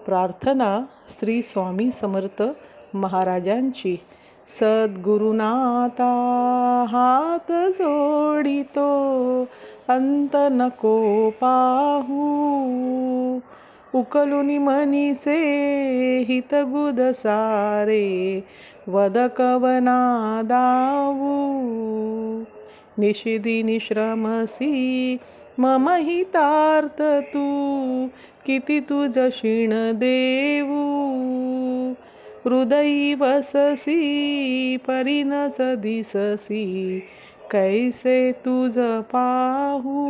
प्रार्थना श्री स्वामी समर्थ महाराजांची। सद्गुरुनाथा हात जोडितो, अंत नको पाहू, उकलुनी मनीचे हितगुद सारे, वद कवना दावू, निषिदी निश्रमसी मम हितार्थ तू, किती तुझ क्षीण देऊ, हृदयी वससी परिणच दिससी, कैसे तुझ पाहू,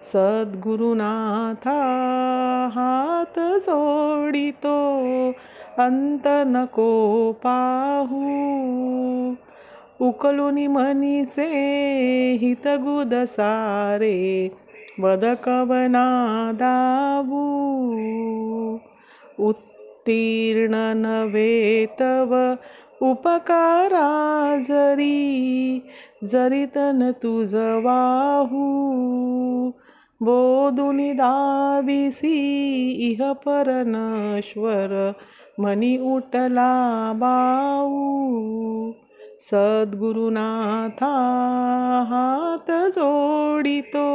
सद्गुरुनाथा हात जोडितो, अंत नको पाहू, उकलुनी मनीचे हितगुद सारे, वद कवना दावू, उत्तीर्ण नव्हे तव उपकारा जरी, जरीतन तुझ वाहू, बोधुनी दाविसी इह पर नश्वर, मनी उठला बाऊ, सद्गुरुनाथा हात जोडितो,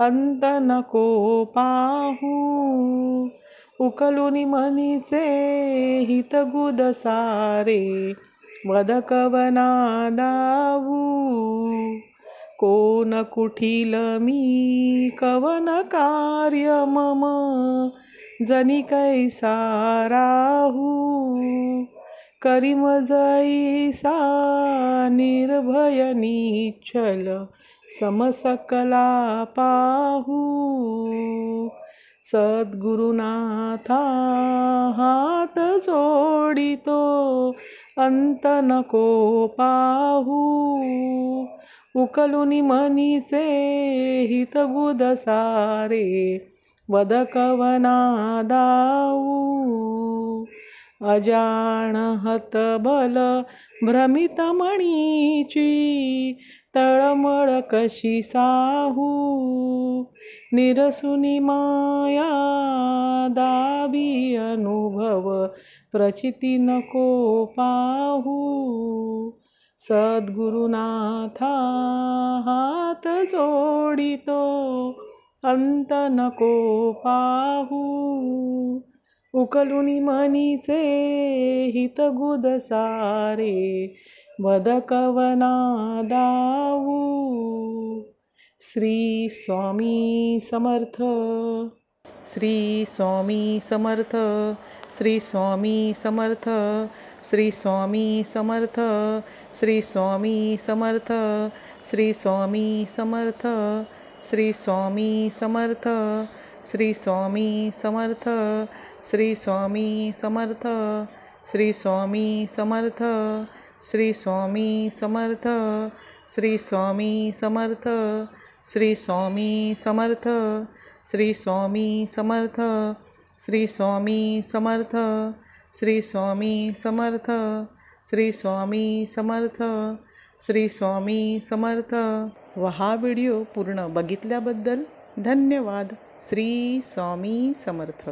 अंत नको पाहू, उकलुनी मनीचे हितगुद सारे, वद कवना दावू, कोण कुठील मी कवन कार्य मम, जनी कैसा राहू, करीम जैसा निर्भय निश्चल, समसकला पाहू, सद्गुरुनाथा हात जोडितो, अंत नको पाहू, उकलुनी मनीचे हितगुद सारे, वद कवना दावू, अजाणहत बल भ्रमित मणीची, तळमळ कशी साहू, निरसुनी माया दाबी अनुभव, प्रचिती नको पाहू, सद्गुरुनाथा हात जोडितो, अंत नको पाहू, उकलुनी मनीचे हितगुद सारे, वद कवना दावू, श्री स्वामी समर्थ, श्री स्वामी समर्थ, श्री स्वामी समर्थ, श्री स्वामी समर्थ, श्री स्वामी समर्थ, श्री स्वामी समर्थ, श्री स्वामी समर्थ, श्री स्वामी समर्थ, श्री स्वामी समर्थ, श्री स्वामी समर्थ, श्री स्वामी समर्थ, श्री स्वामी समर्थ, श्री स्वामी समर्थ, श्री स्वामी समर्थ, श्री स्वामी समर्थ, श्री स्वामी समर्थ, श्री स्वामी समर्थ, श्री स्वामी समर्थ। व हा व्हिडिओ पूर्ण बघितल्याबद्दल धन्यवाद। श्री स्वामी समर्थ।